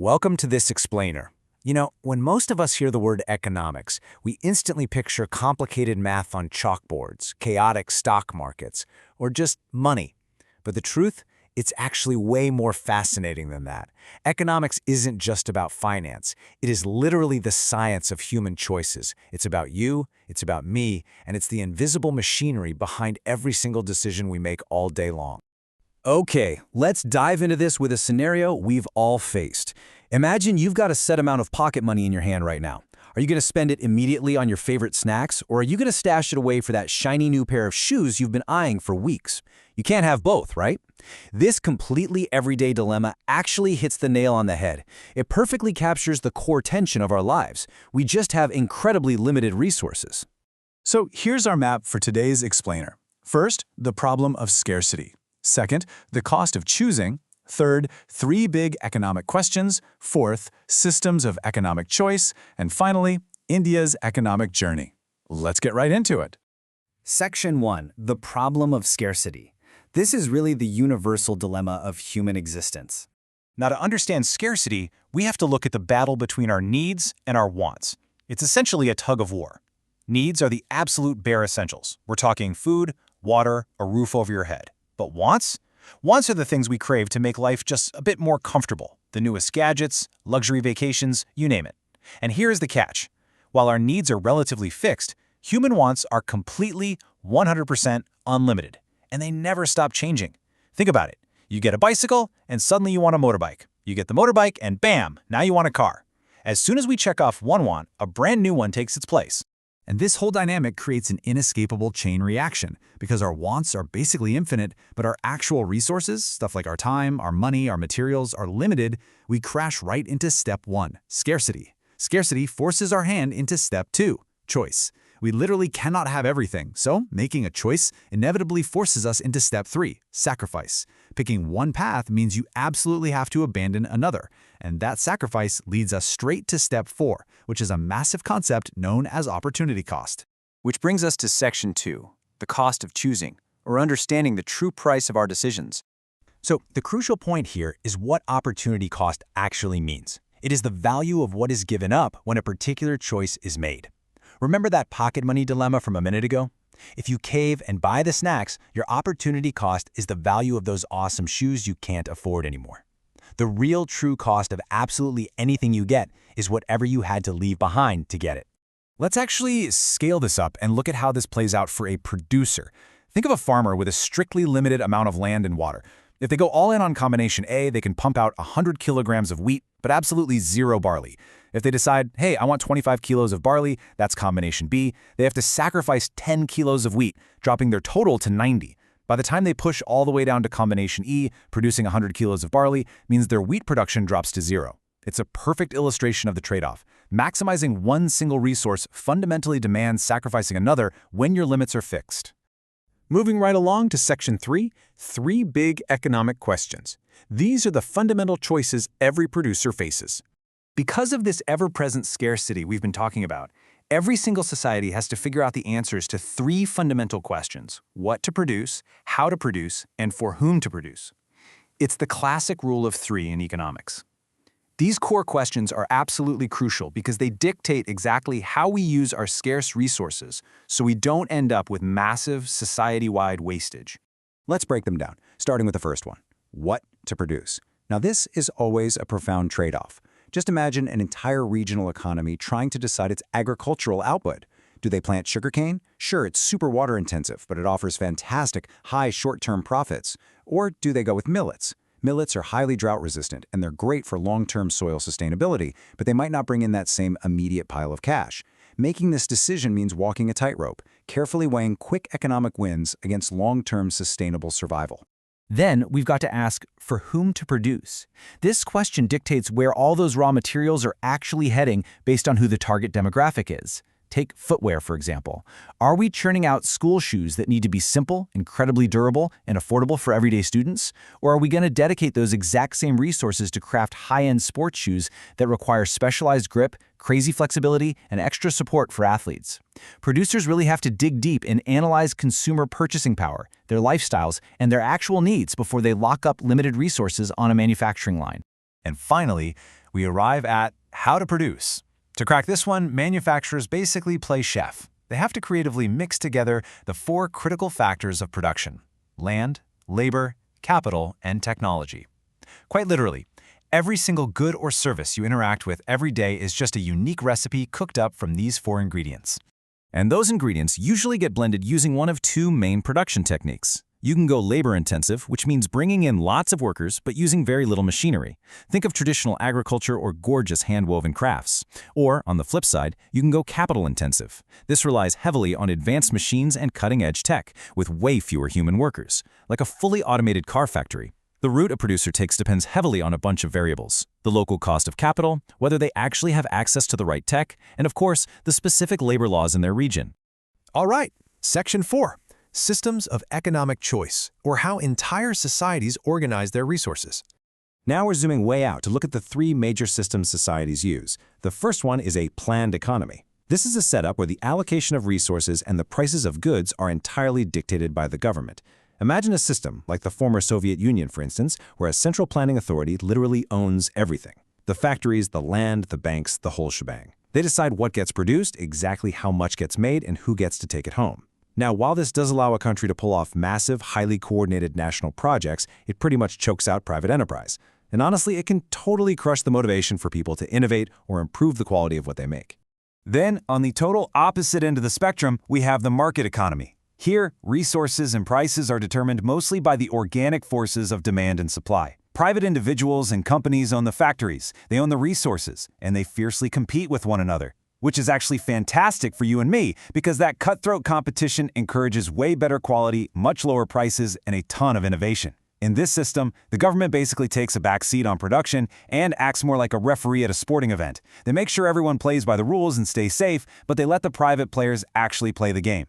Welcome to this explainer. When most of us hear the word economics, we instantly picture complicated math on chalkboards, chaotic stock markets, or just money. But the truth, it's actually way more fascinating than that. Economics isn't just about finance. It is literally the science of human choices. It's about you, it's about me, and it's the invisible machinery behind every single decision we make all day long. Okay, let's dive into this with a scenario we've all faced. Imagine you've got a set amount of pocket money in your hand right now. Are you going to spend it immediately on your favorite snacks, or are you going to stash it away for that shiny new pair of shoes you've been eyeing for weeks? You can't have both, right? This completely everyday dilemma actually hits the nail on the head. It perfectly captures the core tension of our lives. We just have incredibly limited resources. So here's our map for today's explainer. First, the problem of scarcity. Second, the cost of choosing. Third, three big economic questions. Fourth, systems of economic choice. And finally, India's economic journey. Let's get right into it. Section 1. The problem of scarcity. This is really the universal dilemma of human existence. Now, to understand scarcity, we have to look at the battle between our needs and our wants. It's essentially a tug of war. Needs are the absolute bare essentials. We're talking food, water, a roof over your head. But wants? Wants are the things we crave to make life just a bit more comfortable. The newest gadgets, luxury vacations, you name it. And here's the catch. While our needs are relatively fixed, human wants are completely 100% unlimited. And they never stop changing. Think about it. You get a bicycle, and suddenly you want a motorbike. You get the motorbike, and bam, now you want a car. As soon as we check off one want, a brand new one takes its place. And this whole dynamic creates an inescapable chain reaction because our wants are basically infinite, but our actual resources, stuff like our time, our money, our materials, are limited. We crash right into step 1, scarcity. Scarcity forces our hand into step 2, choice. We literally cannot have everything, so making a choice inevitably forces us into step 3, sacrifice. Picking one path means you absolutely have to abandon another, and that sacrifice leads us straight to step 4, which is a massive concept known as opportunity cost. Which brings us to Section 2, the cost of choosing, or understanding the true price of our decisions. So the crucial point here is what opportunity cost actually means. It is the value of what is given up when a particular choice is made. Remember that pocket money dilemma from a minute ago? If you cave and buy the snacks, your opportunity cost is the value of those awesome shoes you can't afford anymore. The real true cost of absolutely anything you get is whatever you had to leave behind to get it. Let's actually scale this up and look at how this plays out for a producer. Think of a farmer with a strictly limited amount of land and water. If they go all in on combination A, they can pump out 100 kilograms of wheat, but absolutely zero barley. If they decide, hey, I want 25 kilos of barley, that's combination B, they have to sacrifice 10 kilos of wheat, dropping their total to 90. By the time they push all the way down to combination E, producing 100 kilos of barley means their wheat production drops to zero. It's a perfect illustration of the trade-off. Maximizing one single resource fundamentally demands sacrificing another when your limits are fixed. Moving right along to Section 3, three big economic questions. These are the fundamental choices every producer faces. Because of this ever-present scarcity we've been talking about, every single society has to figure out the answers to three fundamental questions: what to produce, how to produce, and for whom to produce. It's the classic rule of 3 in economics. These core questions are absolutely crucial because they dictate exactly how we use our scarce resources so we don't end up with massive society-wide wastage. Let's break them down, starting with the first one: what to produce. Now, this is always a profound trade-off. Just imagine an entire regional economy trying to decide its agricultural output. Do they plant sugarcane? Sure, it's super water-intensive, but it offers fantastic, high short-term profits. Or do they go with millets? Millets are highly drought-resistant, and they're great for long-term soil sustainability, but they might not bring in that same immediate pile of cash. Making this decision means walking a tightrope, carefully weighing quick economic wins against long-term sustainable survival. Then we've got to ask, for whom to produce? This question dictates where all those raw materials are actually heading based on who the target demographic is. Take footwear, for example. Are we churning out school shoes that need to be simple, incredibly durable, and affordable for everyday students? Or are we going to dedicate those exact same resources to craft high-end sports shoes that require specialized grip, crazy flexibility, and extra support for athletes? Producers really have to dig deep and analyze consumer purchasing power, their lifestyles, and their actual needs before they lock up limited resources on a manufacturing line. And finally, we arrive at how to produce. To crack this one, manufacturers basically play chef. They have to creatively mix together the four critical factors of production: land, labor, capital, and technology. Quite literally, every single good or service you interact with every day is just a unique recipe cooked up from these four ingredients. And those ingredients usually get blended using one of two main production techniques. You can go labor-intensive, which means bringing in lots of workers but using very little machinery. Think of traditional agriculture or gorgeous hand-woven crafts. Or, on the flip side, you can go capital-intensive. This relies heavily on advanced machines and cutting-edge tech, with way fewer human workers, like a fully automated car factory. The route a producer takes depends heavily on a bunch of variables: the local cost of capital, whether they actually have access to the right tech, and of course, the specific labor laws in their region. All right, Section 4. Systems of economic choice, or how entire societies organize their resources. Now we're zooming way out to look at the three major systems societies use. The first one is a planned economy. This is a setup where the allocation of resources and the prices of goods are entirely dictated by the government. Imagine a system, like the former Soviet Union, for instance, where a central planning authority literally owns everything: the factories, the land, the banks, the whole shebang. They decide what gets produced, exactly how much gets made, and who gets to take it home. Now, while this does allow a country to pull off massive, highly coordinated national projects, it pretty much chokes out private enterprise. And honestly, it can totally crush the motivation for people to innovate or improve the quality of what they make. Then, on the total opposite end of the spectrum, we have the market economy. Here, resources and prices are determined mostly by the organic forces of demand and supply. Private individuals and companies own the factories, they own the resources, and they fiercely compete with one another. Which is actually fantastic for you and me, because that cutthroat competition encourages way better quality, much lower prices, and a ton of innovation. In this system, the government basically takes a back seat on production and acts more like a referee at a sporting event. They make sure everyone plays by the rules and stays safe, but they let the private players actually play the game.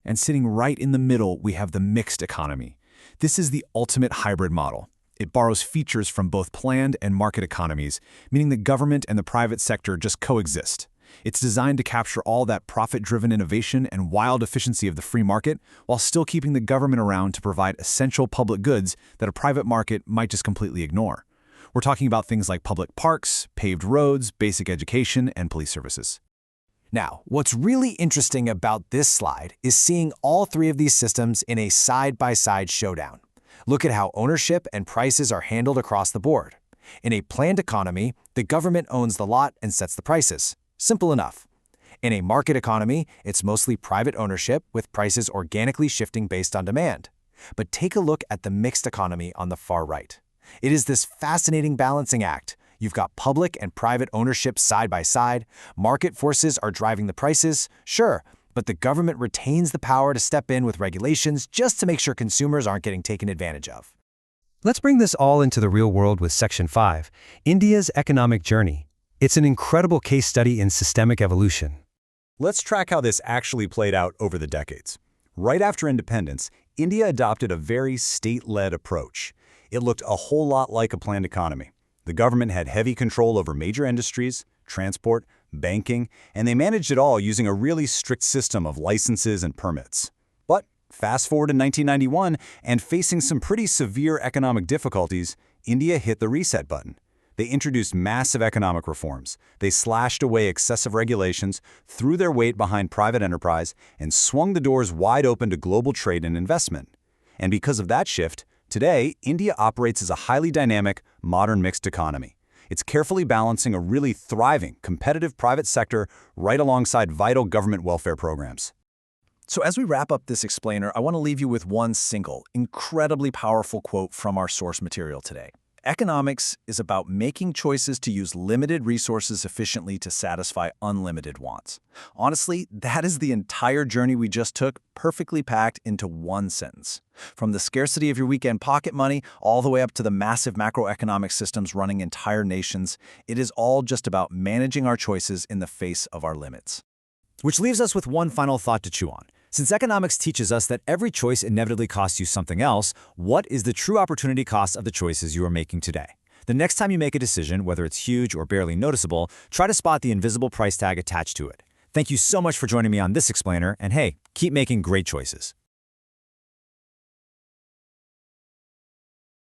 And sitting right in the middle, we have the mixed economy. This is the ultimate hybrid model. It borrows features from both planned and market economies, meaning the government and the private sector just coexist. It's designed to capture all that profit-driven innovation and wild efficiency of the free market while still keeping the government around to provide essential public goods that a private market might just completely ignore. We're talking about things like public parks, paved roads, basic education, and police services. Now, what's really interesting about this slide is seeing all three of these systems in a side-by-side showdown. Look at how ownership and prices are handled across the board. In a planned economy, the government owns the lot and sets the prices. Simple enough. In a market economy, it's mostly private ownership, with prices organically shifting based on demand. But take a look at the mixed economy on the far right. It is this fascinating balancing act. You've got public and private ownership side by side. Market forces are driving the prices, sure, but the government retains the power to step in with regulations just to make sure consumers aren't getting taken advantage of. Let's bring this all into the real world with Section 5, India's economic journey. It's an incredible case study in systemic evolution. Let's track how this actually played out over the decades. Right after independence, India adopted a very state-led approach. It looked a whole lot like a planned economy. The government had heavy control over major industries, transport, banking, and they managed it all using a really strict system of licenses and permits. But fast forward to 1991, and facing some pretty severe economic difficulties, India hit the reset button. They introduced massive economic reforms. They slashed away excessive regulations, threw their weight behind private enterprise, and swung the doors wide open to global trade and investment. And because of that shift, today, India operates as a highly dynamic, modern mixed economy. It's carefully balancing a really thriving, competitive private sector right alongside vital government welfare programs. So as we wrap up this explainer, I want to leave you with one single, incredibly powerful quote from our source material today. Economics is about making choices to use limited resources efficiently to satisfy unlimited wants. Honestly, that is the entire journey we just took, perfectly packed into one sentence. From the scarcity of your weekend pocket money all the way up to the massive macroeconomic systems running entire nations, it is all just about managing our choices in the face of our limits. Which leaves us with one final thought to chew on. Since economics teaches us that every choice inevitably costs you something else, what is the true opportunity cost of the choices you are making today? The next time you make a decision, whether it's huge or barely noticeable, try to spot the invisible price tag attached to it. Thank you so much for joining me on this explainer, and hey, keep making great choices.